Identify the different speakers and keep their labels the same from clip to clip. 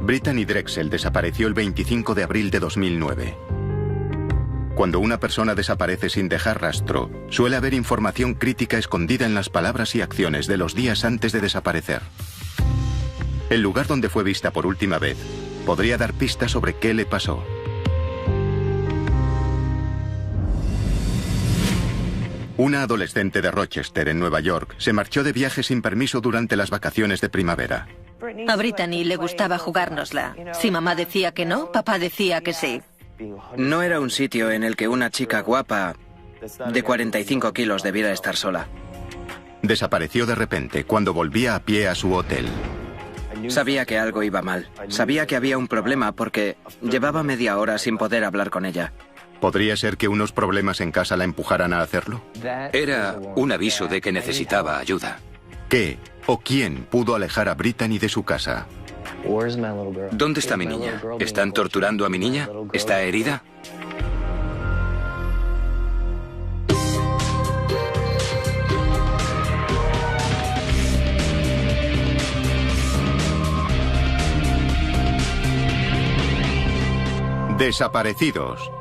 Speaker 1: Brittany Drexel desapareció el 25 de abril de 2009. Cuando una persona desaparece sin dejar rastro, suele haber información crítica escondida en las palabras y acciones de los días antes de desaparecer. El lugar donde fue vista por última vez podría dar pistas sobre qué le pasó. Una adolescente de Rochester, en Nueva York, se marchó de viaje sin permiso durante las vacaciones de primavera.
Speaker 2: A Brittany le gustaba jugárnosla. Si mamá decía que no, papá decía que sí.
Speaker 3: No era un sitio en el que una chica guapa de 45 kilos debiera estar sola.
Speaker 1: Desapareció de repente cuando volvía a pie a su hotel.
Speaker 3: Sabía que algo iba mal. Sabía que había un problema porque llevaba media hora sin poder hablar con ella.
Speaker 1: ¿Podría ser que unos problemas en casa la empujaran a hacerlo?
Speaker 4: Era un aviso de que necesitaba ayuda.
Speaker 1: ¿Qué o quién pudo alejar a Brittany de su casa?
Speaker 4: ¿Dónde está mi niña? ¿Están torturando a mi niña? ¿Está herida?
Speaker 1: Desaparecidos.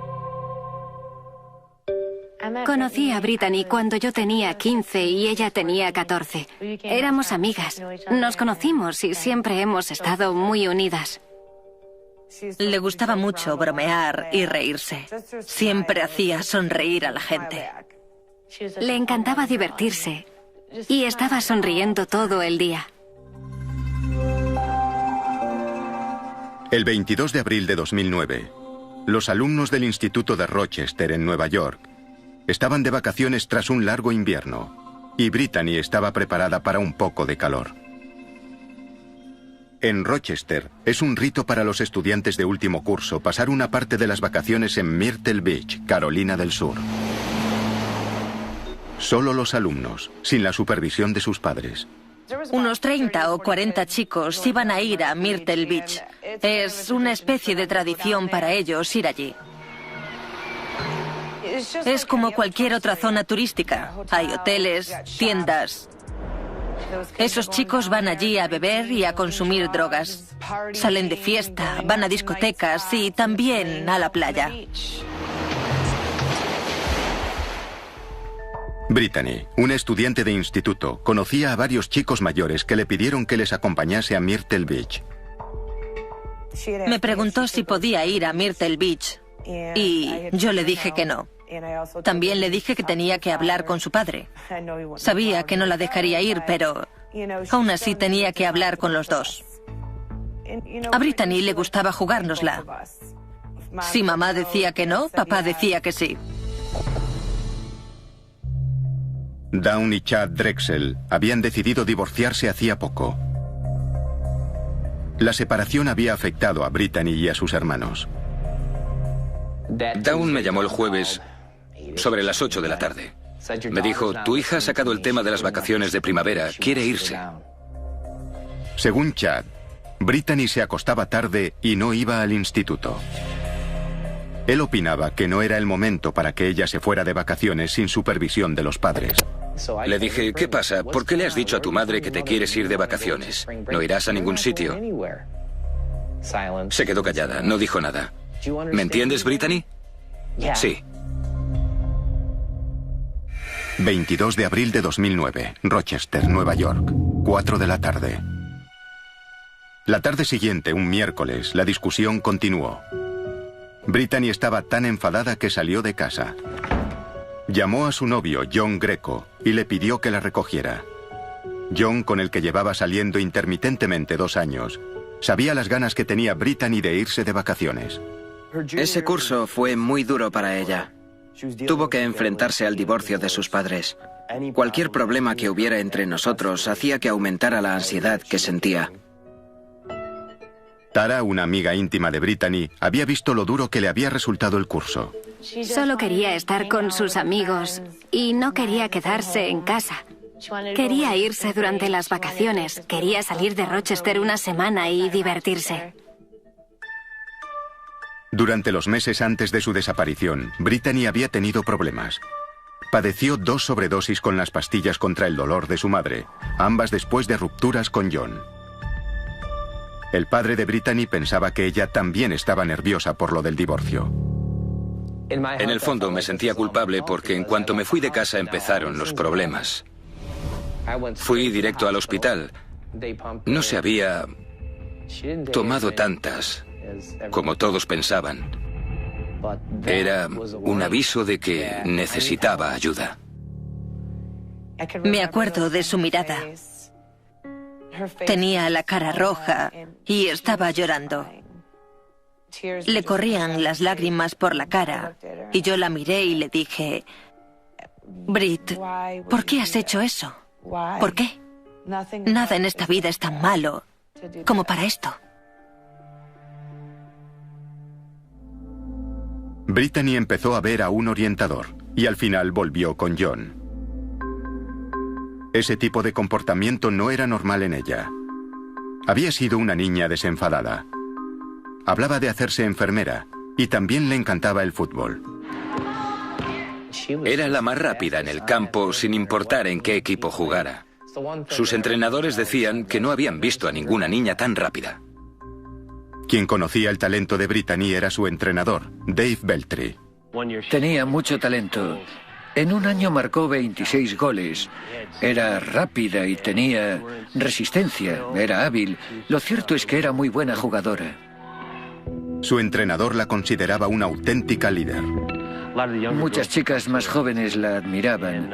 Speaker 5: Conocí a Brittany cuando yo tenía 15 y ella tenía 14. Éramos amigas. Nos conocimos y siempre hemos estado muy unidas.
Speaker 2: Le gustaba mucho bromear y reírse. Siempre hacía sonreír a la gente.
Speaker 5: Le encantaba divertirse y estaba sonriendo todo el día.
Speaker 1: El 22 de abril de 2009, los alumnos del Instituto de Rochester, en Nueva York, estaban de vacaciones tras un largo invierno, y Brittany estaba preparada para un poco de calor. En Rochester, es un rito para los estudiantes de último curso pasar una parte de las vacaciones en Myrtle Beach, Carolina del Sur. Solo los alumnos, sin la supervisión de sus padres.
Speaker 2: Unos 30 o 40 chicos iban a ir a Myrtle Beach. Es una especie de tradición para ellos ir allí. Es como cualquier otra zona turística. Hay hoteles, tiendas. Esos chicos van allí a beber y a consumir drogas. Salen de fiesta, van a discotecas y también a la playa.
Speaker 1: Brittany, una estudiante de instituto, conocía a varios chicos mayores que le pidieron que les acompañase a Myrtle Beach.
Speaker 2: Me preguntó si podía ir a Myrtle Beach y yo le dije que no. También le dije que tenía que hablar con su padre. Sabía que no la dejaría ir, pero aún así tenía que hablar con los dos. A Brittany le gustaba jugárnosla. Si mamá decía que no, papá decía que sí.
Speaker 1: Dawn y Chad Drexel habían decidido divorciarse hacía poco. La separación había afectado a Brittany y a sus hermanos.
Speaker 4: Dawn me llamó el jueves sobre las 8 de la tarde. Me dijo, tu hija ha sacado el tema de las vacaciones de primavera, quiere irse.
Speaker 1: Según Chad, Brittany se acostaba tarde y no iba al instituto. Él opinaba que no era el momento para que ella se fuera de vacaciones sin supervisión de los padres.
Speaker 4: Le dije, ¿qué pasa? ¿Por qué le has dicho a tu madre que te quieres ir de vacaciones? ¿No irás a ningún sitio? Se quedó callada, no dijo nada. ¿Me entiendes, Brittany? Sí.
Speaker 1: 22 de abril de 2009, Rochester, Nueva York, 4 de la tarde. La tarde siguiente, un miércoles, la discusión continuó. Brittany estaba tan enfadada que salió de casa. Llamó a su novio, John Greco, y le pidió que la recogiera. John, con el que llevaba saliendo intermitentemente 2 años, sabía las ganas que tenía Brittany de irse de vacaciones.
Speaker 3: Ese curso fue muy duro para ella. Tuvo que enfrentarse al divorcio de sus padres. Cualquier problema que hubiera entre nosotros hacía que aumentara la ansiedad que sentía.
Speaker 1: Tara, una amiga íntima de Brittany, había visto lo duro que le había resultado el curso.
Speaker 5: Solo quería estar con sus amigos y no quería quedarse en casa. Quería irse durante las vacaciones, quería salir de Rochester una semana y divertirse.
Speaker 1: Durante los meses antes de su desaparición, Brittany había tenido problemas. Padeció 2 sobredosis con las pastillas contra el dolor de su madre, ambas después de rupturas con John. El padre de Brittany pensaba que ella también estaba nerviosa por lo del divorcio.
Speaker 4: En el fondo me sentía culpable porque en cuanto me fui de casa empezaron los problemas. Fui directo al hospital. No se había tomado tantas como todos pensaban. Era un aviso de que necesitaba ayuda.
Speaker 2: Me acuerdo de su mirada. Tenía la cara roja y estaba llorando. Le corrían las lágrimas por la cara y yo la miré y le dije: Brit, ¿por qué has hecho eso? ¿Por qué? Nada en esta vida es tan malo como para esto.
Speaker 1: Brittany empezó a ver a un orientador y al final volvió con John. Ese tipo de comportamiento no era normal en ella. Había sido una niña desenfadada. Hablaba de hacerse enfermera y también le encantaba el fútbol.
Speaker 4: Era la más rápida en el campo sin importar en qué equipo jugara. Sus entrenadores decían que no habían visto a ninguna niña tan rápida.
Speaker 1: Quien conocía el talento de Brittany era su entrenador, Dave Beltry.
Speaker 6: Tenía mucho talento. En un año marcó 26 goles. Era rápida y tenía resistencia, era hábil. Lo cierto es que era muy buena jugadora.
Speaker 1: Su entrenador la consideraba una auténtica líder.
Speaker 6: Muchas chicas más jóvenes la admiraban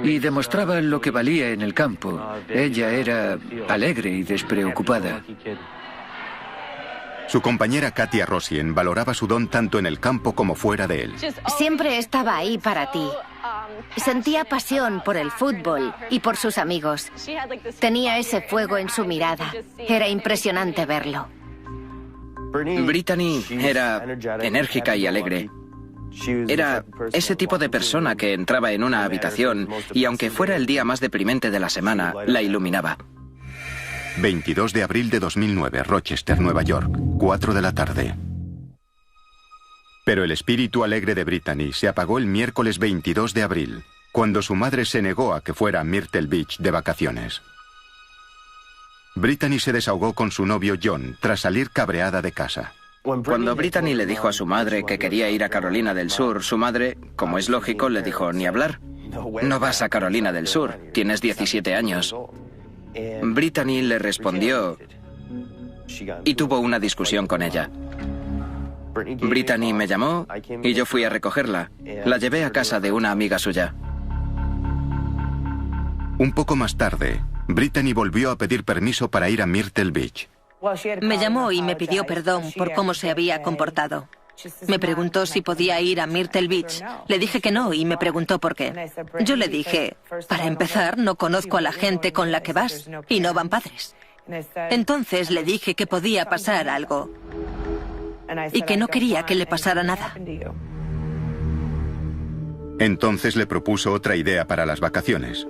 Speaker 6: y demostraban lo que valía en el campo. Ella era alegre y despreocupada.
Speaker 1: Su compañera Katia Rosien valoraba su don tanto en el campo como fuera de él.
Speaker 7: Siempre estaba ahí para ti. Sentía pasión por el fútbol y por sus amigos. Tenía ese fuego en su mirada. Era impresionante verlo.
Speaker 3: Brittany era enérgica y alegre. Era ese tipo de persona que entraba en una habitación y aunque fuera el día más deprimente de la semana, la iluminaba.
Speaker 1: 22 de abril de 2009, Rochester, Nueva York, 4 de la tarde. Pero el espíritu alegre de Brittany se apagó el miércoles 22 de abril, cuando su madre se negó a que fuera a Myrtle Beach de vacaciones. Brittany se desahogó con su novio John tras salir cabreada de casa.
Speaker 3: Cuando Brittany le dijo a su madre que quería ir a Carolina del Sur, su madre, como es lógico, le dijo: ni hablar. No vas a Carolina del Sur, tienes 17 años. Brittany le respondió y tuvo una discusión con ella. Brittany me llamó y yo fui a recogerla. La llevé a casa de una amiga suya.
Speaker 1: Un poco más tarde, Brittany volvió a pedir permiso para ir a Myrtle Beach.
Speaker 2: Me llamó y me pidió perdón por cómo se había comportado. Me preguntó si podía ir a Myrtle Beach. Le dije que no y me preguntó por qué. Yo le dije: para empezar, no conozco a la gente con la que vas y no van padres. Entonces le dije que podía pasar algo y que no quería que le pasara nada.
Speaker 1: Entonces le propuso otra idea para las vacaciones.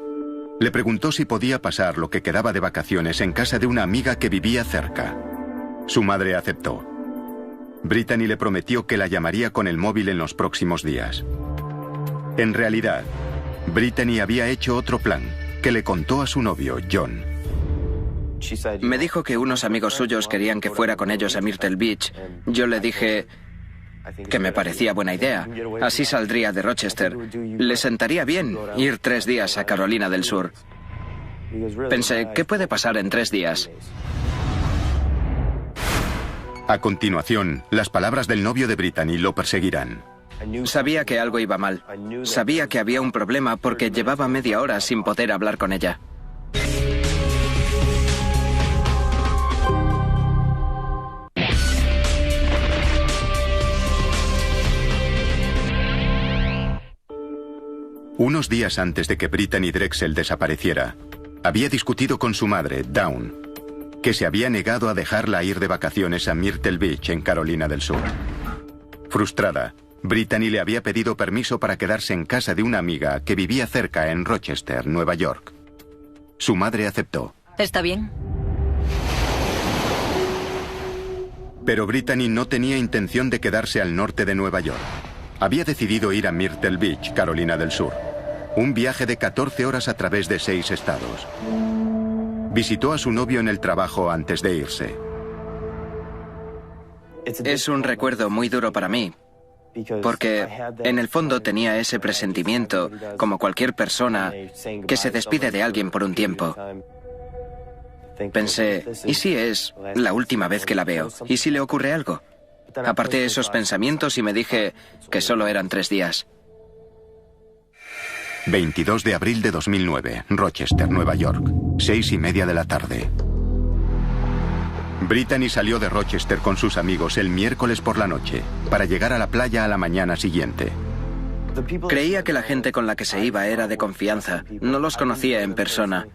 Speaker 1: Le preguntó si podía pasar lo que quedaba de vacaciones en casa de una amiga que vivía cerca. Su madre aceptó. Brittany le prometió que la llamaría con el móvil en los próximos días. En realidad, Brittany había hecho otro plan, que le contó a su novio, John.
Speaker 3: Me dijo que unos amigos suyos querían que fuera con ellos a Myrtle Beach. Yo le dije que me parecía buena idea. Así saldría de Rochester. Le sentaría bien ir 3 días a Carolina del Sur. Pensé, ¿qué puede pasar en 3 días?
Speaker 1: A continuación, las palabras del novio de Brittany lo perseguirán.
Speaker 3: Sabía que algo iba mal. Sabía que había un problema porque llevaba media hora sin poder hablar con ella.
Speaker 1: Unos días antes de que Brittany Drexel desapareciera, había discutido con su madre, Dawn, que se había negado a dejarla ir de vacaciones a Myrtle Beach, en Carolina del Sur. Frustrada, Brittany le había pedido permiso para quedarse en casa de una amiga que vivía cerca en Rochester, Nueva York. Su madre aceptó.
Speaker 2: ¿Está bien?
Speaker 1: Pero Brittany no tenía intención de quedarse al norte de Nueva York. Había decidido ir a Myrtle Beach, Carolina del Sur. Un viaje de 14 horas a través de 6 estados. Visitó a su novio en el trabajo antes de irse.
Speaker 3: Es un recuerdo muy duro para mí, porque en el fondo tenía ese presentimiento, como cualquier persona que se despide de alguien por un tiempo. Pensé, ¿y si es la última vez que la veo? ¿Y si le ocurre algo? Aparté esos pensamientos y me dije que solo eran 3 días.
Speaker 1: 22 de abril de 2009, Rochester, Nueva York, 6:30 de la tarde. Brittany salió de Rochester con sus amigos el miércoles por la noche, para llegar a la playa a la mañana siguiente.
Speaker 3: Creía que la gente con la que se iba era de confianza. No los conocía en persona.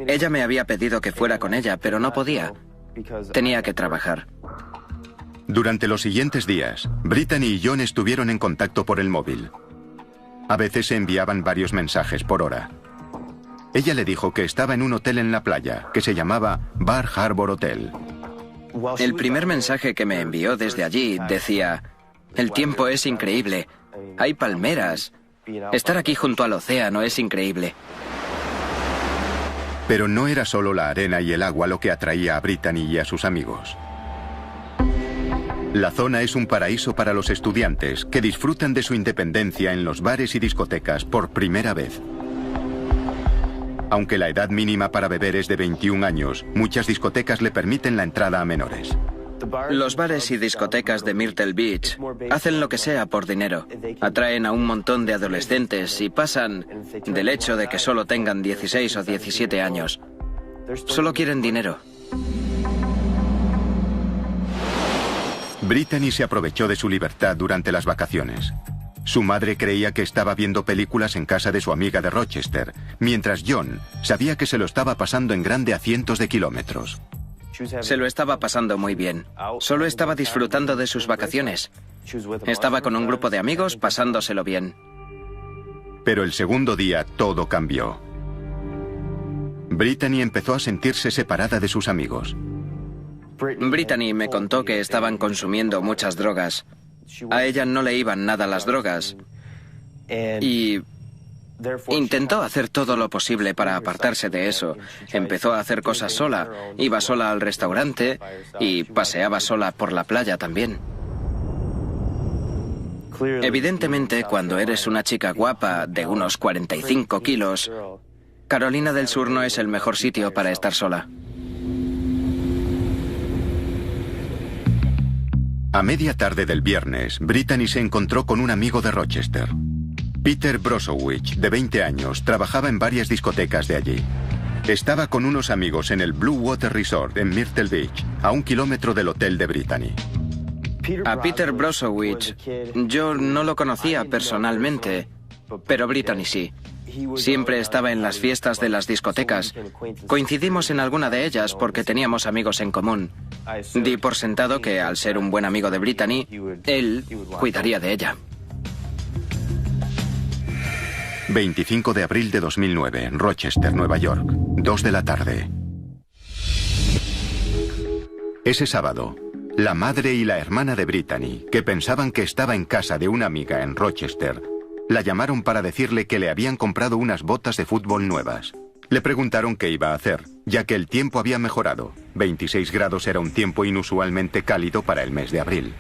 Speaker 3: Ella me había pedido que fuera con ella, pero no podía. Tenía que trabajar.
Speaker 1: Durante los siguientes días, Brittany y John estuvieron en contacto por el móvil. A veces se enviaban varios mensajes por hora. Ella le dijo que estaba en un hotel en la playa, que se llamaba Bar Harbor Hotel.
Speaker 3: El primer mensaje que me envió desde allí decía: el tiempo es increíble, hay palmeras, estar aquí junto al océano es increíble.
Speaker 1: Pero no era solo la arena y el agua lo que atraía a Brittany y a sus amigos. La zona es un paraíso para los estudiantes que disfrutan de su independencia en los bares y discotecas por primera vez. Aunque la edad mínima para beber es de 21 años, muchas discotecas le permiten la entrada a menores.
Speaker 3: Los bares y discotecas de Myrtle Beach hacen lo que sea por dinero. Atraen a un montón de adolescentes y pasan del hecho de que solo tengan 16 o 17 años. Solo quieren dinero.
Speaker 1: Brittany se aprovechó de su libertad durante las vacaciones. Su madre creía que estaba viendo películas en casa de su amiga de Rochester, mientras John sabía que se lo estaba pasando en grande a cientos de kilómetros.
Speaker 3: Se lo estaba pasando muy bien. Solo estaba disfrutando de sus vacaciones. Estaba con un grupo de amigos pasándoselo bien.
Speaker 1: Pero el segundo día todo cambió. Brittany empezó a sentirse separada de sus amigos.
Speaker 3: Brittany me contó que estaban consumiendo muchas drogas. A ella no le iban nada las drogas. Y intentó hacer todo lo posible para apartarse de eso. Empezó a hacer cosas sola. Iba sola al restaurante y paseaba sola por la playa también. Evidentemente, cuando eres una chica guapa de unos 45 kilos, Carolina del Sur no es el mejor sitio para estar sola.
Speaker 1: A media tarde del viernes, Brittany se encontró con un amigo de Rochester. Peter Brozowicz, de 20 años, trabajaba en varias discotecas de allí. Estaba con unos amigos en el Blue Water Resort en Myrtle Beach, a 1 kilómetro del hotel de Brittany.
Speaker 3: A Peter Brozowicz yo no lo conocía personalmente, pero Brittany sí. Siempre estaba en las fiestas de las discotecas. Coincidimos en alguna de ellas porque teníamos amigos en común. Di por sentado que, al ser un buen amigo de Brittany, él cuidaría de ella.
Speaker 1: 25 de abril de 2009, Rochester, Nueva York, 2 de la tarde. Ese sábado, la madre y la hermana de Brittany, que pensaban que estaba en casa de una amiga en Rochester, la llamaron para decirle que le habían comprado unas botas de fútbol nuevas. Le preguntaron qué iba a hacer, ya que el tiempo había mejorado. 26 grados era un tiempo inusualmente cálido para el mes de abril.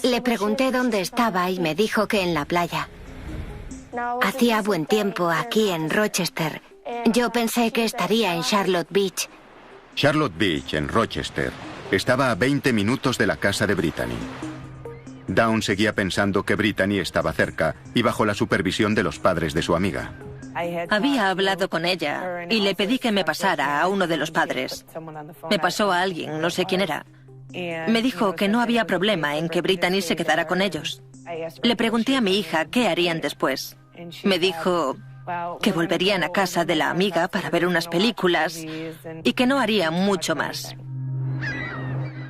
Speaker 7: Le pregunté dónde estaba y me dijo que en la playa. Hacía buen tiempo aquí en Rochester. Yo pensé que estaría en Charlotte Beach.
Speaker 1: Charlotte Beach, en Rochester, estaba a 20 minutos de la casa de Brittany. Dawn seguía pensando que Brittany estaba cerca y bajo la supervisión de los padres de su amiga.
Speaker 2: Había hablado con ella y le pedí que me pasara a uno de los padres. Me pasó a alguien, no sé quién era. Me dijo que no había problema en que Brittany se quedara con ellos. Le pregunté a mi hija qué harían después. Me dijo que volverían a casa de la amiga para ver unas películas y que no haría mucho más.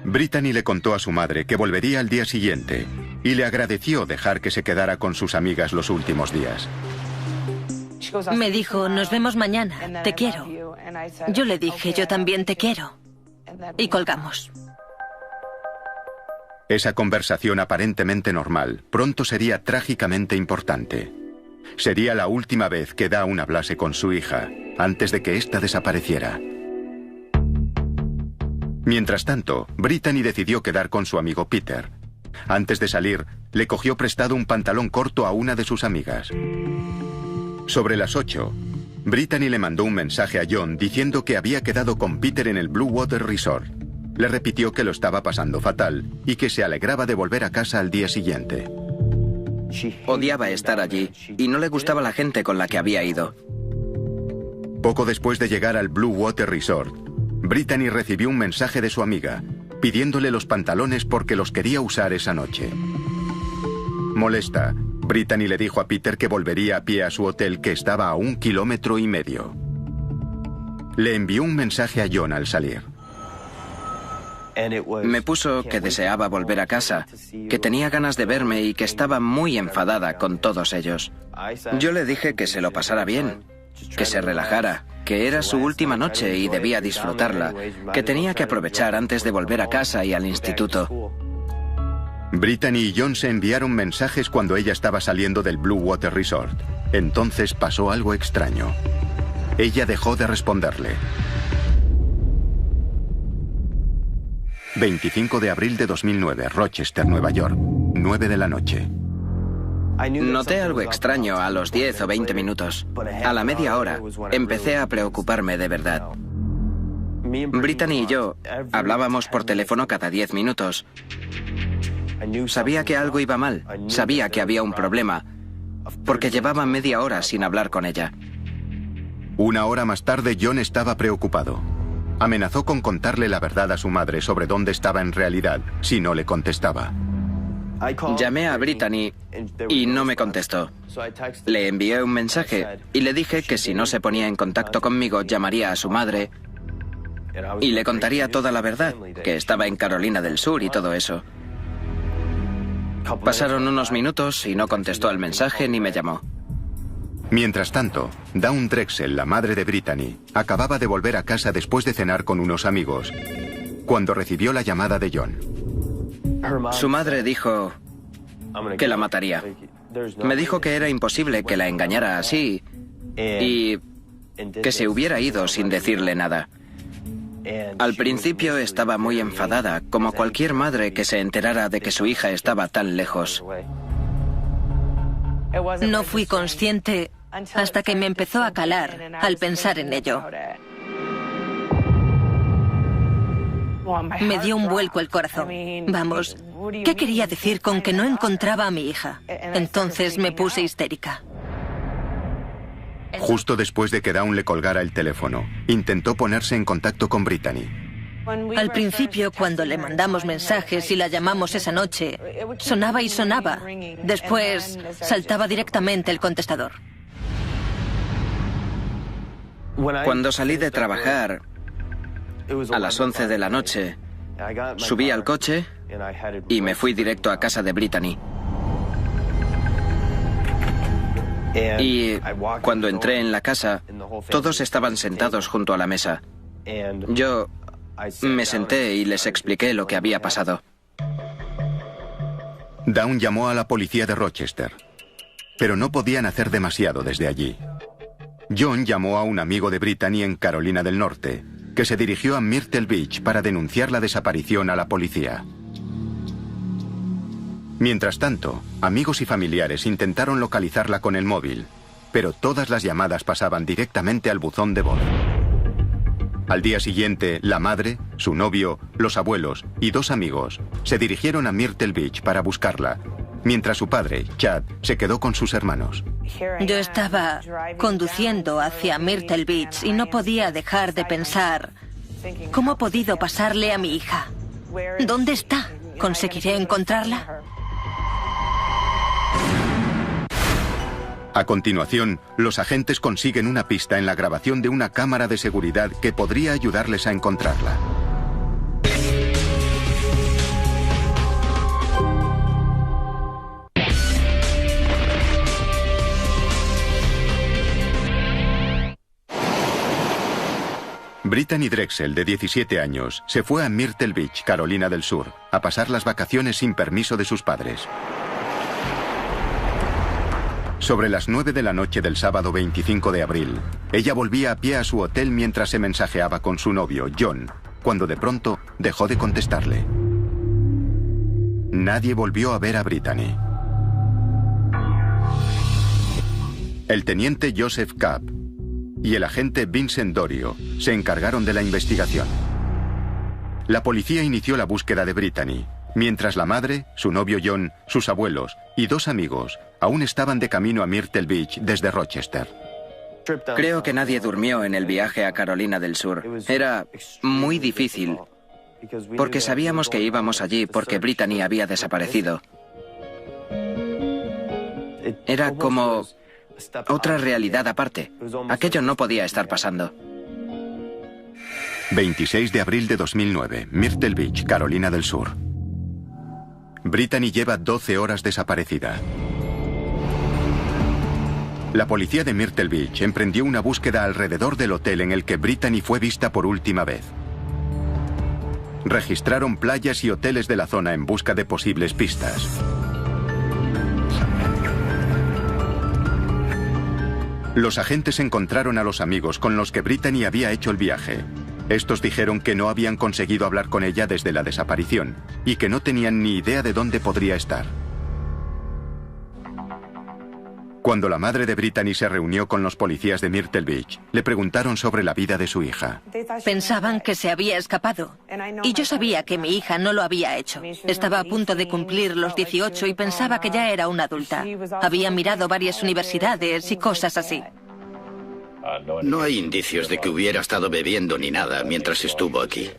Speaker 1: Brittany le contó a su madre que volvería al día siguiente y le agradeció dejar que se quedara con sus amigas los últimos días.
Speaker 2: Me dijo, nos vemos mañana, te quiero. Yo le dije, yo también te quiero. Y colgamos.
Speaker 1: Esa conversación aparentemente normal pronto sería trágicamente importante. Sería la última vez que Dawn hablase con su hija, antes de que ésta desapareciera. Mientras tanto, Brittany decidió quedar con su amigo Peter. Antes de salir, le cogió prestado un pantalón corto a una de sus amigas. Sobre las 8, Brittany le mandó un mensaje a John diciendo que había quedado con Peter en el Blue Water Resort. Le repitió que lo estaba pasando fatal y que se alegraba de volver a casa al día siguiente.
Speaker 3: Odiaba estar allí y no le gustaba la gente con la que había ido.
Speaker 1: Poco después de llegar al Blue Water Resort, Brittany recibió un mensaje de su amiga, pidiéndole los pantalones porque los quería usar esa noche. Molesta, Brittany le dijo a Peter que volvería a pie a su hotel, que estaba a 1,5 kilómetros. Le envió un mensaje a John al salir.
Speaker 3: Me puso que deseaba volver a casa, que tenía ganas de verme y que estaba muy enfadada con todos ellos. Yo le dije que se lo pasara bien, que se relajara, que era su última noche y debía disfrutarla, que tenía que aprovechar antes de volver a casa y al instituto.
Speaker 1: Brittany y John se enviaron mensajes cuando ella estaba saliendo del Blue Water Resort. Entonces pasó algo extraño. Ella dejó de responderle. 25 de abril de 2009, Rochester, Nueva York, 9 de la noche.
Speaker 3: Noté algo extraño a los 10 o 20 minutos. A la media hora, empecé a preocuparme de verdad. Brittany y yo hablábamos por teléfono cada 10 minutos. Sabía que algo iba mal, sabía que había un problema, porque llevaba media hora sin hablar con ella.
Speaker 1: 1 hora más tarde, John estaba preocupado. Amenazó con contarle la verdad a su madre sobre dónde estaba en realidad, si no le contestaba.
Speaker 3: Llamé a Brittany y no me contestó. Le envié un mensaje y le dije que si no se ponía en contacto conmigo, llamaría a su madre y le contaría toda la verdad, que estaba en Carolina del Sur y todo eso. Pasaron unos minutos y no contestó al mensaje ni me llamó.
Speaker 1: Mientras tanto, Dawn Drexel, la madre de Brittany, acababa de volver a casa después de cenar con unos amigos, cuando recibió la llamada de John.
Speaker 3: Su madre dijo que la mataría. Me dijo que era imposible que la engañara así y que se hubiera ido sin decirle nada. Al principio estaba muy enfadada, como cualquier madre que se enterara de que su hija estaba tan lejos.
Speaker 2: No fui consciente hasta que me empezó a calar al pensar en ello. Me dio un vuelco el corazón. Vamos, ¿qué quería decir con que no encontraba a mi hija? Entonces me puse histérica.
Speaker 1: Justo después de que Dawn le colgara el teléfono, intentó ponerse en contacto con Brittany.
Speaker 2: Al principio, cuando le mandamos mensajes y la llamamos esa noche, sonaba y sonaba. Después, saltaba directamente el contestador.
Speaker 3: Cuando salí de trabajar, a las 11 de la noche, subí al coche y me fui directo a casa de Brittany. Y cuando entré en la casa, todos estaban sentados junto a la mesa. Yo me senté y les expliqué lo que había pasado.
Speaker 1: Dawn llamó a la policía de Rochester, pero no podían hacer demasiado desde allí. John llamó a un amigo de Brittany en Carolina del Norte, que se dirigió a Myrtle Beach para denunciar la desaparición a la policía. Mientras tanto, amigos y familiares intentaron localizarla con el móvil, pero todas las llamadas pasaban directamente al buzón de voz. Al día siguiente, la madre, su novio, los abuelos y 2 amigos se dirigieron a Myrtle Beach para buscarla, mientras su padre, Chad, se quedó con sus hermanos.
Speaker 2: Yo estaba conduciendo hacia Myrtle Beach y no podía dejar de pensar, ¿cómo ha podido pasarle a mi hija? ¿Dónde está? ¿Conseguiré encontrarla?
Speaker 1: A continuación, los agentes consiguen una pista en la grabación de una cámara de seguridad que podría ayudarles a encontrarla. Brittany Drexel, de 17 años, se fue a Myrtle Beach, Carolina del Sur, a pasar las vacaciones sin permiso de sus padres. Sobre las 9 de la noche del sábado 25 de abril, ella volvía a pie a su hotel mientras se mensajeaba con su novio, John, cuando de pronto dejó de contestarle. Nadie volvió a ver a Brittany. El teniente Joseph Capp y el agente Vincent Dorio se encargaron de la investigación. La policía inició la búsqueda de Brittany, mientras la madre, su novio John, sus abuelos y 2 amigos aún estaban de camino a Myrtle Beach desde Rochester.
Speaker 3: Creo que nadie durmió en el viaje a Carolina del Sur. Era muy difícil, porque sabíamos que íbamos allí porque Brittany había desaparecido. Era como otra realidad aparte. Aquello no podía estar pasando.
Speaker 1: 26 de abril de 2009, Myrtle Beach, Carolina del Sur. Brittany lleva 12 horas desaparecida. La policía de Myrtle Beach emprendió una búsqueda alrededor del hotel en el que Brittany fue vista por última vez. Registraron playas y hoteles de la zona en busca de posibles pistas. Los agentes encontraron a los amigos con los que Brittany había hecho el viaje. Estos dijeron que no habían conseguido hablar con ella desde la desaparición y que no tenían ni idea de dónde podría estar. Cuando la madre de Brittany se reunió con los policías de Myrtle Beach, le preguntaron sobre la vida de su hija.
Speaker 2: Pensaban que se había escapado. Y yo sabía que mi hija no lo había hecho. Estaba a punto de cumplir los 18 y pensaba que ya era una adulta. Había mirado varias universidades y cosas así.
Speaker 8: No hay indicios de que hubiera estado bebiendo ni nada mientras estuvo aquí.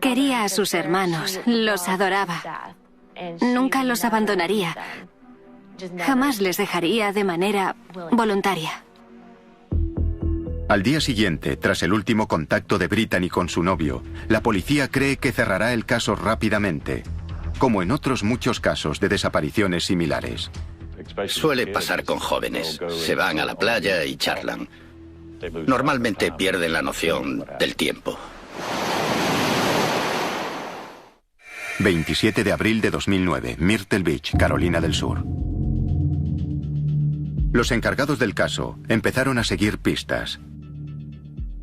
Speaker 5: Quería a sus hermanos, los adoraba. Nunca los abandonaría. Jamás les dejaría de manera voluntaria.
Speaker 1: Al día siguiente, tras el último contacto de Brittany con su novio, la policía cree que cerrará el caso rápidamente, como en otros muchos casos de desapariciones similares.
Speaker 8: Suele pasar con jóvenes. Se van a la playa y charlan. Normalmente pierden la noción del tiempo.
Speaker 1: 27 de abril de 2009, Myrtle Beach, Carolina del Sur. Los encargados del caso empezaron a seguir pistas.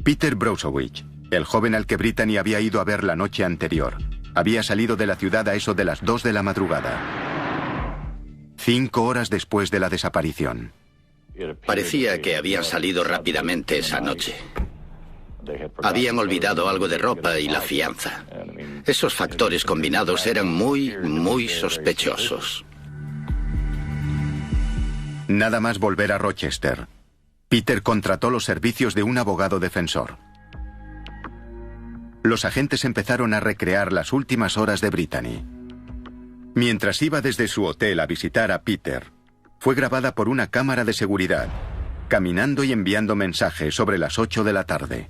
Speaker 1: Peter Brozowicz, el joven al que Brittany había ido a ver la noche anterior, había salido de la ciudad a eso de las 2 de la madrugada. 5 horas después de la desaparición.
Speaker 8: Parecía que habían salido rápidamente esa noche. Habían olvidado algo de ropa y la fianza. Esos factores combinados eran muy sospechosos.
Speaker 1: Nada más volver a Rochester, Peter contrató los servicios de un abogado defensor. Los agentes empezaron a recrear las últimas horas de Brittany. Mientras iba desde su hotel a visitar a Peter, fue grabada por una cámara de seguridad, caminando y enviando mensajes sobre las 8 de la tarde.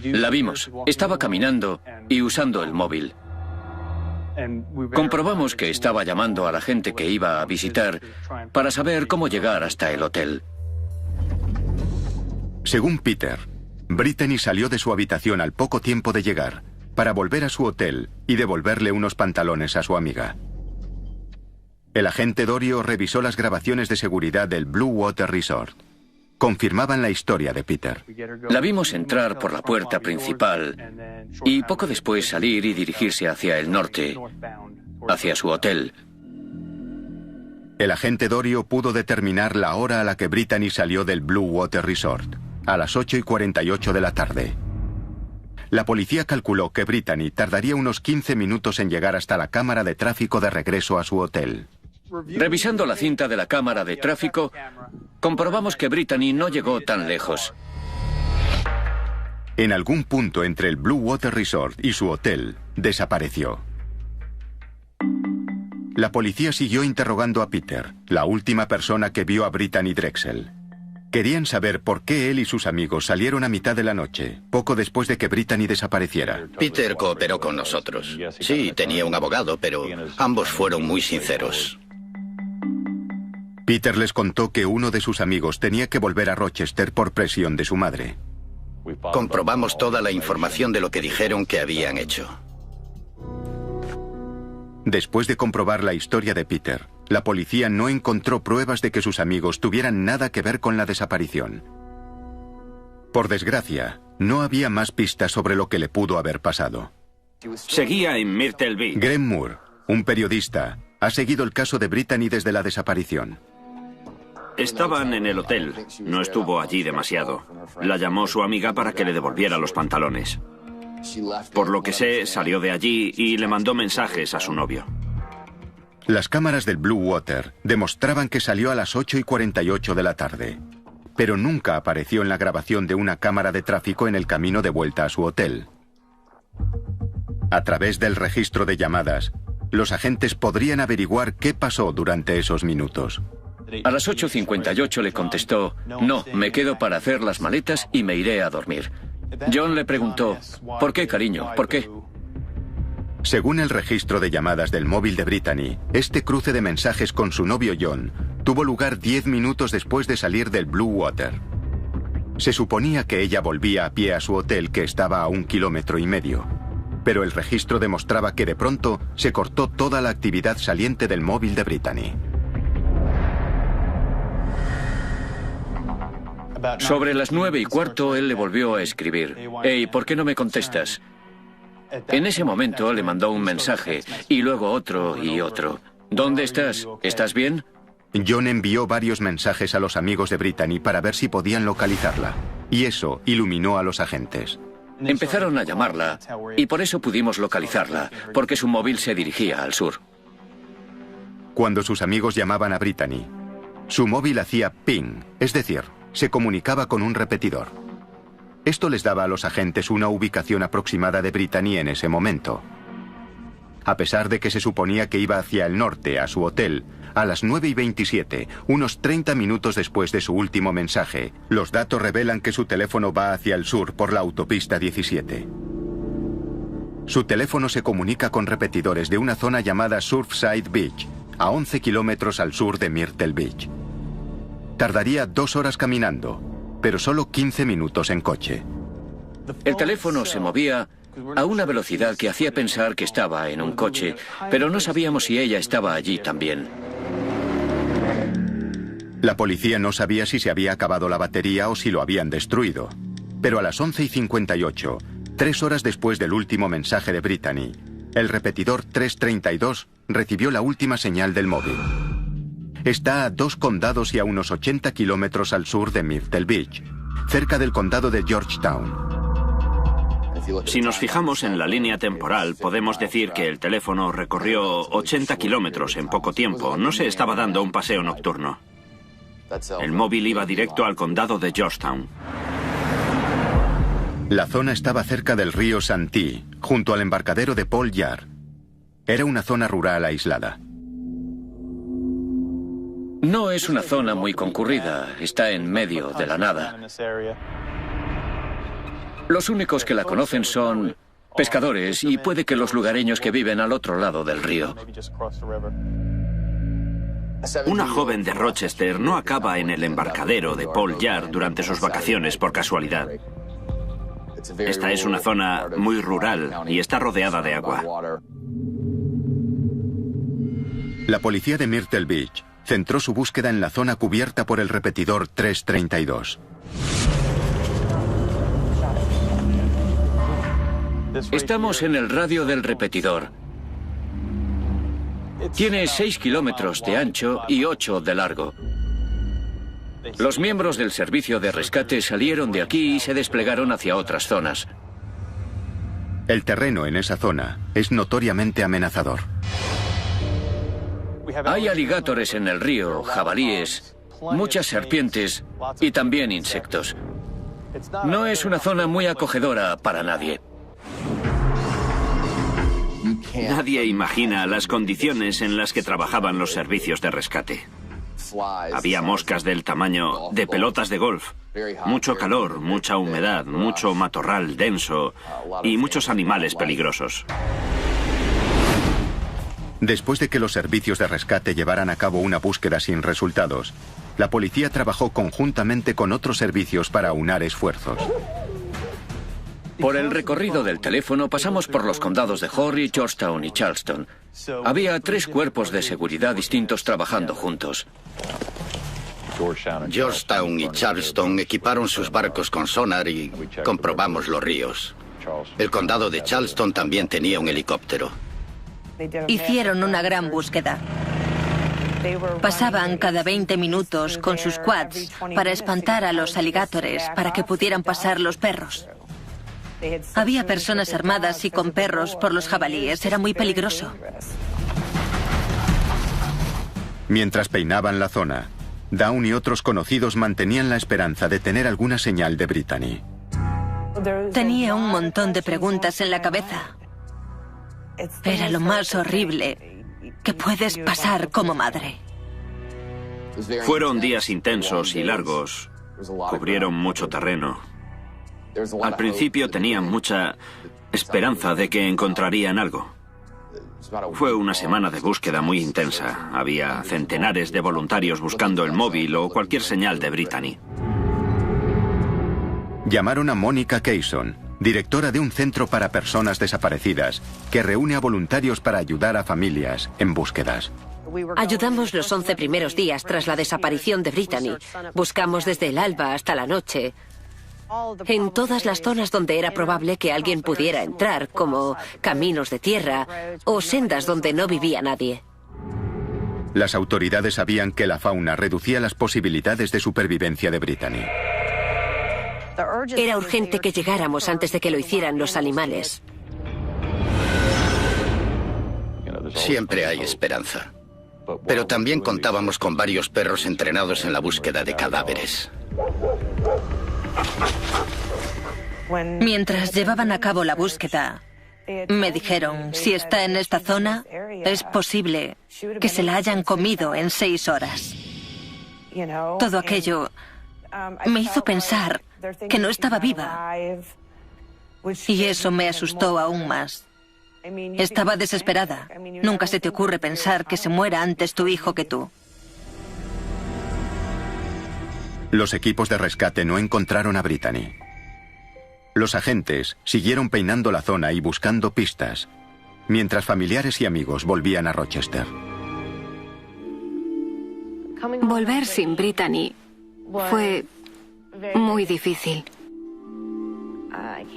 Speaker 6: La vimos. Estaba caminando y usando el móvil. Comprobamos que estaba llamando a la gente que iba a visitar para saber cómo llegar hasta el hotel.
Speaker 1: Según Peter, Brittany salió de su habitación al poco tiempo de llegar para volver a su hotel y devolverle unos pantalones a su amiga. El agente Dorio revisó las grabaciones de seguridad del Blue Water Resort. Confirmaban la historia de Peter.
Speaker 6: La vimos entrar por la puerta principal y poco después salir y dirigirse hacia el norte, hacia su hotel.
Speaker 1: El agente Dorio pudo determinar la hora a la que Brittany salió del Blue Water Resort, a las 8:48 de la tarde. La policía calculó que Brittany tardaría unos 15 minutos en llegar hasta la cámara de tráfico de regreso a su hotel.
Speaker 6: Revisando la cinta de la cámara de tráfico, comprobamos que Brittany no llegó tan lejos.
Speaker 1: En algún punto entre el Blue Water Resort y su hotel, desapareció. La policía siguió interrogando a Peter, la última persona que vio a Brittany Drexel. Querían saber por qué él y sus amigos salieron a mitad de la noche, poco después de que Brittany desapareciera.
Speaker 8: Peter cooperó con nosotros. Sí, tenía un abogado, pero ambos fueron muy sinceros.
Speaker 1: Peter les contó que uno de sus amigos tenía que volver a Rochester por presión de su madre.
Speaker 8: Comprobamos toda la información de lo que dijeron que habían hecho.
Speaker 1: Después de comprobar la historia de Peter, la policía no encontró pruebas de que sus amigos tuvieran nada que ver con la desaparición. Por desgracia, no había más pistas sobre lo que le pudo haber pasado.
Speaker 9: Seguía en Myrtle Beach.
Speaker 1: Graham Moore, un periodista, ha seguido el caso de Brittany desde la desaparición.
Speaker 9: Estaban en el hotel. No estuvo allí demasiado. La llamó su amiga para que le devolviera los pantalones. Por lo que sé, salió de allí y le mandó mensajes a su novio.
Speaker 1: Las cámaras del Blue Water demostraban que salió a las 8:48 de la tarde, pero nunca apareció en la grabación de una cámara de tráfico en el camino de vuelta a su hotel. A través del registro de llamadas, los agentes podrían averiguar qué pasó durante esos minutos.
Speaker 6: A las 8:58 le contestó: no, me quedo para hacer las maletas y me iré a dormir. John le preguntó: ¿por qué, cariño? ¿Por qué?
Speaker 1: Según el registro de llamadas del móvil de Brittany, este cruce de mensajes con su novio John tuvo lugar 10 minutos después de salir del Blue Water. Se suponía que ella volvía a pie a su hotel, que estaba a 1,5 kilómetros, pero el registro demostraba que de pronto se cortó toda la actividad saliente del móvil de Brittany.
Speaker 6: Sobre las 9:15 él le volvió a escribir: hey, ¿por qué no me contestas? En ese momento le mandó un mensaje y luego otro y otro. ¿Dónde estás? ¿Estás bien?
Speaker 1: John envió varios mensajes a los amigos de Brittany para ver si podían localizarla, y eso iluminó a los agentes.
Speaker 6: Empezaron a llamarla y por eso pudimos localizarla, porque su móvil se dirigía al sur.
Speaker 1: Cuando sus amigos llamaban a Brittany, su móvil hacía ping, es decir, se comunicaba con un repetidor. Esto les daba a los agentes una ubicación aproximada de Brittany en ese momento. A pesar de que se suponía que iba hacia el norte, a su hotel, a las 9:27, unos 30 minutos después de su último mensaje, los datos revelan que su teléfono va hacia el sur por la autopista 17. Su teléfono se comunica con repetidores de una zona llamada Surfside Beach, a 11 kilómetros al sur de Myrtle Beach. Tardaría 2 horas caminando, pero solo 15 minutos en coche.
Speaker 6: El teléfono se movía a una velocidad que hacía pensar que estaba en un coche, pero no sabíamos si ella estaba allí también.
Speaker 1: La policía no sabía si se había acabado la batería o si lo habían destruido. Pero a las 11:58, 3 horas después del último mensaje de Brittany, el repetidor 332 recibió la última señal del móvil. Está a 2 condados y a unos 80 kilómetros al sur de Myrtle Beach, cerca del condado de Georgetown.
Speaker 9: Si nos fijamos en la línea temporal, podemos decir que el teléfono recorrió 80 kilómetros en poco tiempo. No se estaba dando un paseo nocturno. El móvil iba directo al condado de Georgetown.
Speaker 1: La zona estaba cerca del río Santee, junto al embarcadero de Paul Yard. Era una zona rural aislada.
Speaker 6: No es una zona muy concurrida, está en medio de la nada. Los únicos que la conocen son pescadores y puede que los lugareños que viven al otro lado del río.
Speaker 9: Una joven de Rochester no acaba en el embarcadero de Paul Yard durante sus vacaciones por casualidad. Esta es una zona muy rural y está rodeada de agua.
Speaker 1: La policía de Myrtle Beach centró su búsqueda en la zona cubierta por el repetidor 332.
Speaker 6: Estamos en el radio del repetidor. Tiene 6 kilómetros de ancho y 8 de largo. Los miembros del servicio de rescate salieron de aquí y se desplegaron hacia otras zonas.
Speaker 1: El terreno en esa zona es notoriamente amenazador.
Speaker 6: Hay alligátores en el río, jabalíes, muchas serpientes y también insectos. No es una zona muy acogedora para nadie.
Speaker 9: Nadie imagina las condiciones en las que trabajaban los servicios de rescate. Había moscas del tamaño de pelotas de golf, mucho calor, mucha humedad, mucho matorral denso y muchos animales peligrosos.
Speaker 1: Después de que los servicios de rescate llevaran a cabo una búsqueda sin resultados, la policía trabajó conjuntamente con otros servicios para aunar esfuerzos.
Speaker 6: Por el recorrido del teléfono pasamos por los condados de Horry, Georgetown y Charleston. Había 3 cuerpos de seguridad distintos trabajando juntos.
Speaker 8: Georgetown y Charleston equiparon sus barcos con sonar y comprobamos los ríos. El condado de Charleston también tenía un helicóptero.
Speaker 2: Hicieron una gran búsqueda. Pasaban cada 20 minutos con sus quads para espantar a los alligators para que pudieran pasar los perros. Había personas armadas y con perros por los jabalíes. Era muy peligroso.
Speaker 1: Mientras peinaban la zona, Down y otros conocidos mantenían la esperanza de tener alguna señal de Brittany.
Speaker 2: Tenía un montón de preguntas en la cabeza. Era lo más horrible que puedes pasar como madre.
Speaker 9: Fueron días intensos y largos. Cubrieron mucho terreno. Al principio tenían mucha esperanza de que encontrarían algo. Fue una semana de búsqueda muy intensa. Había centenares de voluntarios buscando el móvil o cualquier señal de Brittany.
Speaker 1: Llamaron a Mónica Kayson, directora de un centro para personas desaparecidas, que reúne a voluntarios para ayudar a familias en búsquedas.
Speaker 10: Ayudamos los 11 primeros días tras la desaparición de Brittany. Buscamos desde el alba hasta la noche, en todas las zonas donde era probable que alguien pudiera entrar, como caminos de tierra o sendas donde no vivía nadie.
Speaker 1: Las autoridades sabían que la fauna reducía las posibilidades de supervivencia de Brittany.
Speaker 10: Era urgente que llegáramos antes de que lo hicieran los animales.
Speaker 8: Siempre hay esperanza. Pero también contábamos con varios perros entrenados en la búsqueda de cadáveres.
Speaker 2: Mientras llevaban a cabo la búsqueda, me dijeron, si está en esta zona, es posible que se la hayan comido en 6 horas. Todo aquello me hizo pensar que no estaba viva. Y eso me asustó aún más. Estaba desesperada. Nunca se te ocurre pensar que se muera antes tu hijo que tú.
Speaker 1: Los equipos de rescate no encontraron a Brittany. Los agentes siguieron peinando la zona y buscando pistas, mientras familiares y amigos volvían a Rochester.
Speaker 5: Volver sin Brittany fue muy difícil.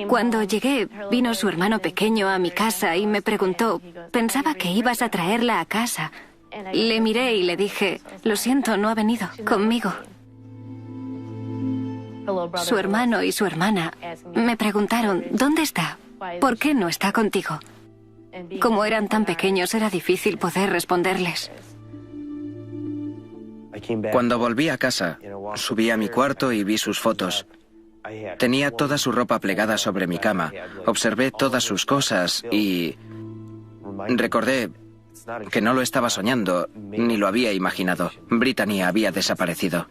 Speaker 5: Cuando llegué, vino su hermano pequeño a mi casa y me preguntó, pensaba que ibas a traerla a casa. Le miré y le dije, lo siento, no ha venido conmigo. Su hermano y su hermana me preguntaron, ¿dónde está? ¿Por qué no está contigo? Como eran tan pequeños, era difícil poder responderles.
Speaker 3: Cuando volví a casa, subí a mi cuarto y vi sus fotos. Tenía toda su ropa plegada sobre mi cama. Observé todas sus cosas y recordé que no lo estaba soñando ni lo había imaginado. Brittany había desaparecido.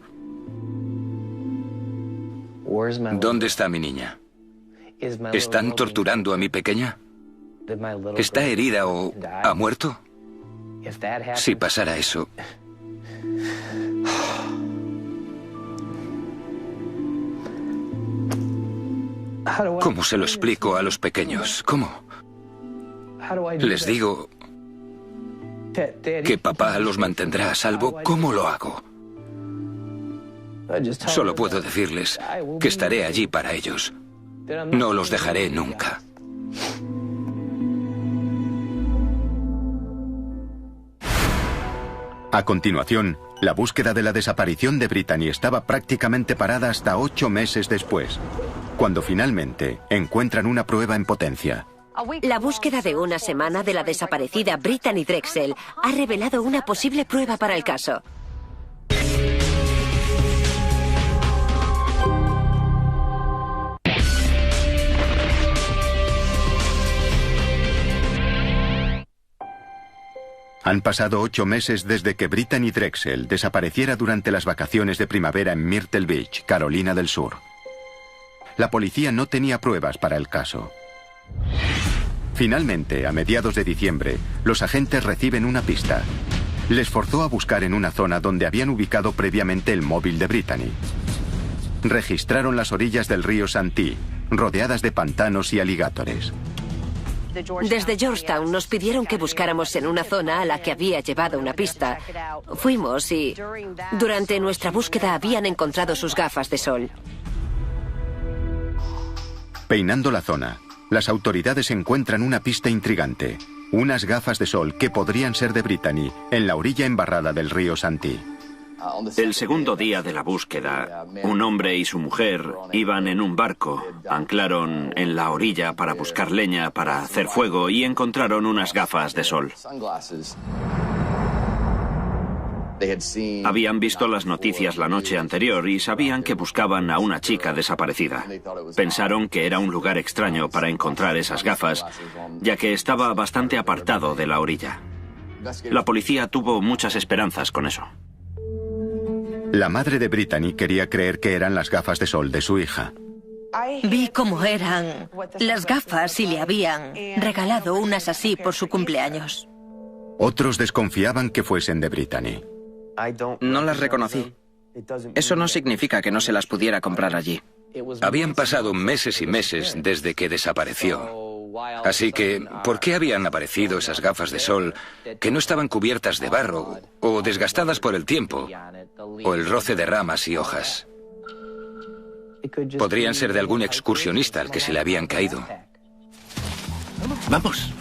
Speaker 4: ¿Dónde está mi niña? ¿Están torturando a mi pequeña? ¿Está herida o ha muerto? Si pasara eso... ¿Cómo se lo explico a los pequeños? ¿Cómo? Les digo que papá los mantendrá a salvo. ¿Cómo lo hago? Solo puedo decirles que estaré allí para ellos. No los dejaré nunca.
Speaker 1: A continuación, la búsqueda de la desaparición de Brittany estaba prácticamente parada hasta 8 meses después, cuando finalmente encuentran una prueba en potencia.
Speaker 10: La búsqueda de una semana de la desaparecida Brittany Drexel ha revelado una posible prueba para el caso.
Speaker 1: Han pasado 8 meses desde que Brittany Drexel desapareciera durante las vacaciones de primavera en Myrtle Beach, Carolina del Sur. La policía no tenía pruebas para el caso. Finalmente, a mediados de diciembre, los agentes reciben una pista. Les forzó a buscar en una zona donde habían ubicado previamente el móvil de Brittany. Registraron las orillas del río Santee, rodeadas de pantanos y alligators.
Speaker 10: Desde Georgetown nos pidieron que buscáramos en una zona a la que había llevado una pista. Fuimos y durante nuestra búsqueda habían encontrado sus gafas de sol.
Speaker 1: Peinando la zona, las autoridades encuentran una pista intrigante. Unas gafas de sol que podrían ser de Brittany en la orilla embarrada del río Santee.
Speaker 9: El segundo día de la búsqueda, un hombre y su mujer iban en un barco, anclaron en la orilla para buscar leña para hacer fuego y encontraron unas gafas de sol. Habían visto las noticias la noche anterior y sabían que buscaban a una chica desaparecida. Pensaron que era un lugar extraño para encontrar esas gafas, ya que estaba bastante apartado de la orilla. La policía tuvo muchas esperanzas con eso.
Speaker 1: La madre de Brittany quería creer que eran las gafas de sol de su hija.
Speaker 2: Vi cómo eran las gafas y le habían regalado unas así por su cumpleaños.
Speaker 1: Otros desconfiaban que fuesen de Brittany.
Speaker 3: No las reconocí. Eso no significa que no se las pudiera comprar allí.
Speaker 4: Habían pasado meses y meses desde que desapareció. Así que, ¿por qué habían aparecido esas gafas de sol que no estaban cubiertas de barro o desgastadas por el tiempo o el roce de ramas y hojas? Podrían ser de algún excursionista al que se le habían caído.
Speaker 8: ¡Vamos!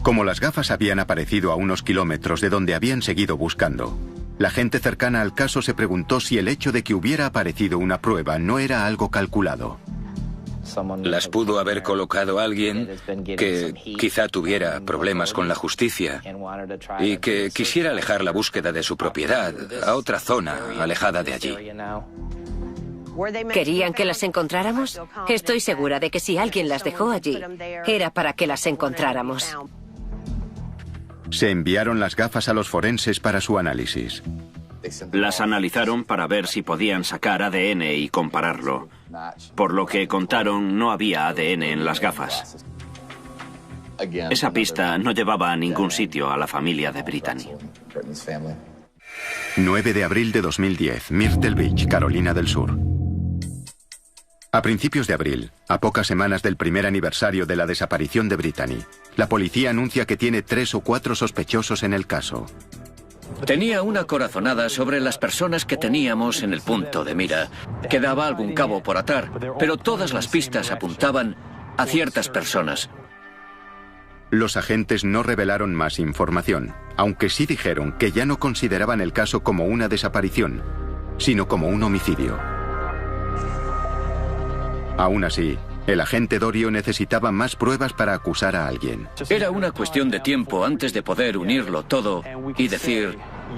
Speaker 1: Como las gafas habían aparecido a unos kilómetros de donde habían seguido buscando, la gente cercana al caso se preguntó si el hecho de que hubiera aparecido una prueba no era algo calculado.
Speaker 4: Las pudo haber colocado alguien que quizá tuviera problemas con la justicia y que quisiera alejar la búsqueda de su propiedad a otra zona alejada de allí.
Speaker 10: ¿Querían que las encontráramos? Estoy segura de que si alguien las dejó allí, era para que las encontráramos.
Speaker 1: Se enviaron las gafas a los forenses para su análisis.
Speaker 9: Las analizaron para ver si podían sacar ADN y compararlo. Por lo que contaron, no había ADN en las gafas. Esa pista no llevaba a ningún sitio a la familia de Brittany.
Speaker 1: 9 de abril de 2010, Myrtle Beach, Carolina del Sur. A principios de abril, a pocas semanas del primer aniversario de la desaparición de Brittany, la policía anuncia que tiene 3 o 4 sospechosos en el caso.
Speaker 6: Tenía una corazonada sobre las personas que teníamos en el punto de mira. Quedaba algún cabo por atar, pero todas las pistas apuntaban a ciertas personas.
Speaker 1: Los agentes no revelaron más información, aunque sí dijeron que ya no consideraban el caso como una desaparición, sino como un homicidio. Aún así, el agente Dorio necesitaba más pruebas para acusar a alguien.
Speaker 6: Era una cuestión de tiempo antes de poder unirlo todo y decir,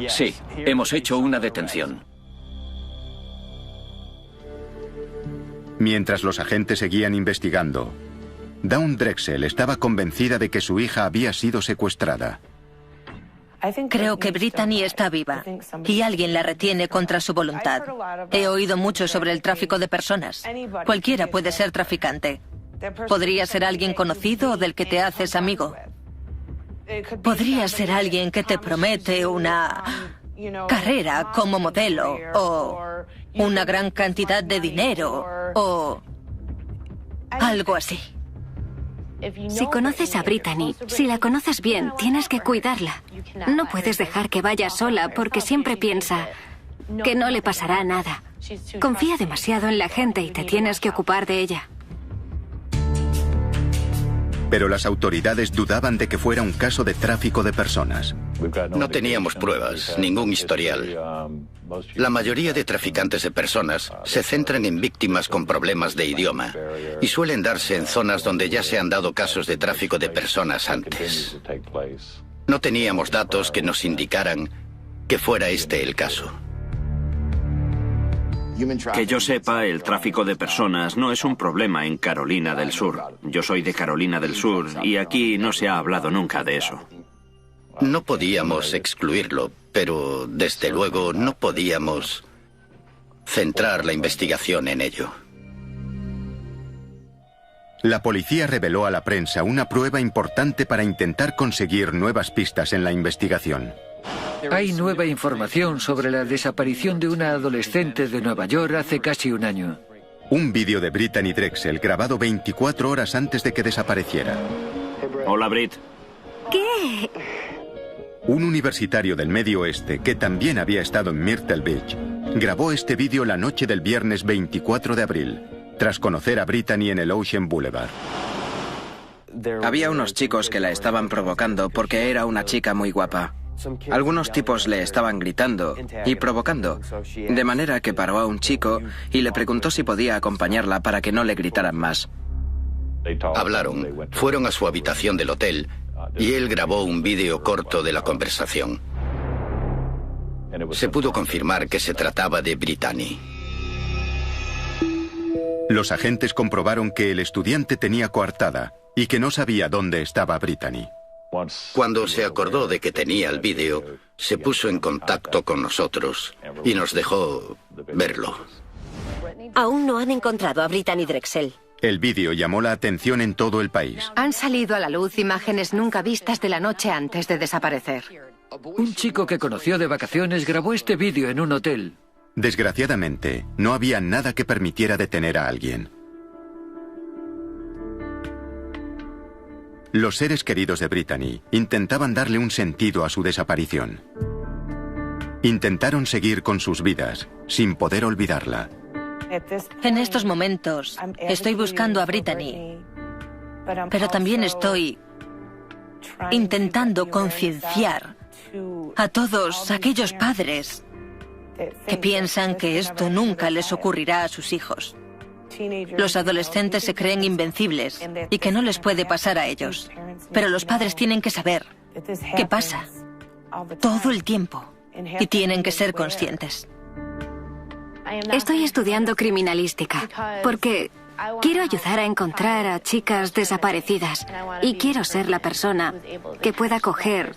Speaker 6: sí, hemos hecho una detención.
Speaker 1: Mientras los agentes seguían investigando, Dawn Drexel estaba convencida de que su hija había sido secuestrada.
Speaker 2: Creo que Brittany está viva y alguien la retiene contra su voluntad. He oído mucho sobre el tráfico de personas. Cualquiera puede ser traficante. Podría ser alguien conocido o del que te haces amigo. Podría ser alguien que te promete una carrera como modelo o una gran cantidad de dinero o algo así.
Speaker 5: Si conoces a Brittany, si la conoces bien, tienes que cuidarla. No puedes dejar que vaya sola porque siempre piensa que no le pasará nada. Confía demasiado en la gente y te tienes que ocupar de ella.
Speaker 1: Pero las autoridades dudaban de que fuera un caso de tráfico de personas.
Speaker 8: No teníamos pruebas, ningún historial. La mayoría de traficantes de personas se centran en víctimas con problemas de idioma y suelen darse en zonas donde ya se han dado casos de tráfico de personas antes. No teníamos datos que nos indicaran que fuera este el caso.
Speaker 9: Que yo sepa, el tráfico de personas no es un problema en Carolina del Sur. Yo soy de Carolina del Sur y aquí no se ha hablado nunca de eso.
Speaker 8: No podíamos excluirlo, pero desde luego no podíamos centrar la investigación en ello.
Speaker 1: La policía reveló a la prensa una prueba importante para intentar conseguir nuevas pistas en la investigación.
Speaker 6: Hay nueva información sobre la desaparición de una adolescente de Nueva York hace casi un año.
Speaker 1: Un vídeo de Brittany Drexel grabado 24 horas antes de que desapareciera.
Speaker 9: Hola, Brit.
Speaker 5: ¿Qué?
Speaker 1: Un universitario del Medio Oeste, que también había estado en Myrtle Beach, grabó este vídeo la noche del viernes 24 de abril, tras conocer a Brittany en el Ocean Boulevard.
Speaker 3: Había unos chicos que la estaban provocando porque era una chica muy guapa. Algunos tipos le estaban gritando y provocando, de manera que paró a un chico y le preguntó si podía acompañarla para que no le gritaran más.
Speaker 8: Hablaron, fueron a su habitación del hotel y él grabó un vídeo corto de la conversación. Se pudo confirmar que se trataba de Brittany.
Speaker 1: Los agentes comprobaron que el estudiante tenía coartada y que no sabía dónde estaba Brittany.
Speaker 8: Cuando se acordó de que tenía el vídeo, se puso en contacto con nosotros y nos dejó verlo.
Speaker 10: Aún no han encontrado a Brittany Drexel.
Speaker 1: El vídeo llamó la atención en todo el país.
Speaker 7: Han salido a la luz imágenes nunca vistas de la noche antes de desaparecer.
Speaker 6: Un chico que conoció de vacaciones grabó este vídeo en un hotel.
Speaker 1: Desgraciadamente, no había nada que permitiera detener a alguien. Los seres queridos de Brittany intentaban darle un sentido a su desaparición. Intentaron seguir con sus vidas, sin poder olvidarla.
Speaker 2: En estos momentos estoy buscando a Brittany, pero también estoy intentando concienciar a todos aquellos padres que piensan que esto nunca les ocurrirá a sus hijos. Los adolescentes se creen invencibles y que no les puede pasar a ellos. Pero los padres tienen que saber qué pasa todo el tiempo y tienen que ser conscientes.
Speaker 5: Estoy estudiando criminalística porque quiero ayudar a encontrar a chicas desaparecidas y quiero ser la persona que pueda coger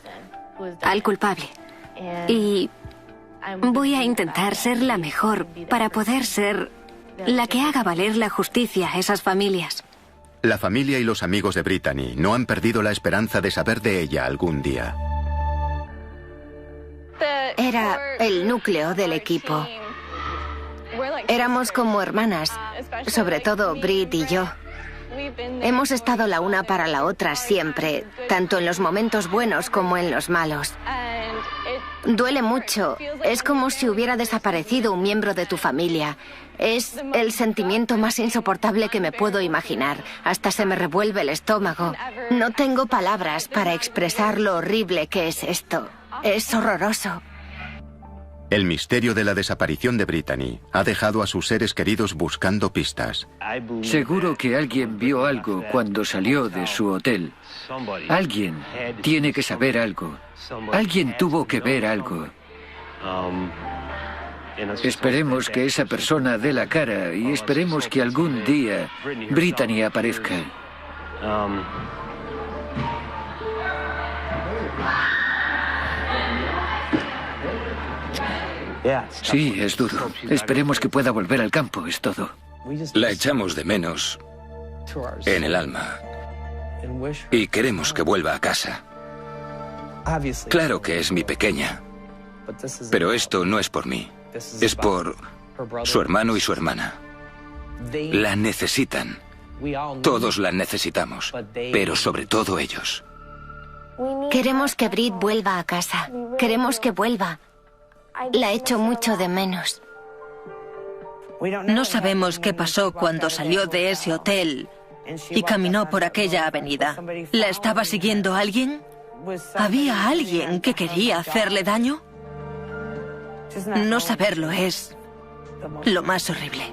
Speaker 5: al culpable. Y voy a intentar ser la mejor para poder ser la que haga valer la justicia a esas familias.
Speaker 1: La familia y los amigos de Brittany no han perdido la esperanza de saber de ella algún día.
Speaker 7: Era el núcleo del equipo. Éramos como hermanas, sobre todo Brit y yo. Hemos estado la una para la otra siempre, tanto en los momentos buenos como en los malos. Duele mucho. Es como si hubiera desaparecido un miembro de tu familia. Es el sentimiento más insoportable que me puedo imaginar. Hasta se me revuelve el estómago. No tengo palabras para expresar lo horrible que es esto. Es horroroso.
Speaker 1: El misterio de la desaparición de Brittany ha dejado a sus seres queridos buscando pistas.
Speaker 6: Seguro que alguien vio algo cuando salió de su hotel. Alguien tiene que saber algo. Alguien tuvo que ver algo. Esperemos que esa persona dé la cara y esperemos que algún día Brittany aparezca. Sí, es duro. Esperemos que pueda volver al campo, es todo.
Speaker 4: La echamos de menos en el alma y queremos que vuelva a casa. Claro que es mi pequeña, pero esto no es por mí, es por su hermano y su hermana. La necesitan. Todos la necesitamos, pero sobre todo ellos.
Speaker 7: Queremos que Brit vuelva a casa. Queremos que vuelva. La echo mucho de menos.
Speaker 2: No sabemos qué pasó cuando salió de ese hotel y caminó por aquella avenida. ¿La estaba siguiendo alguien? ¿Había alguien que quería hacerle daño? No saberlo es lo más horrible.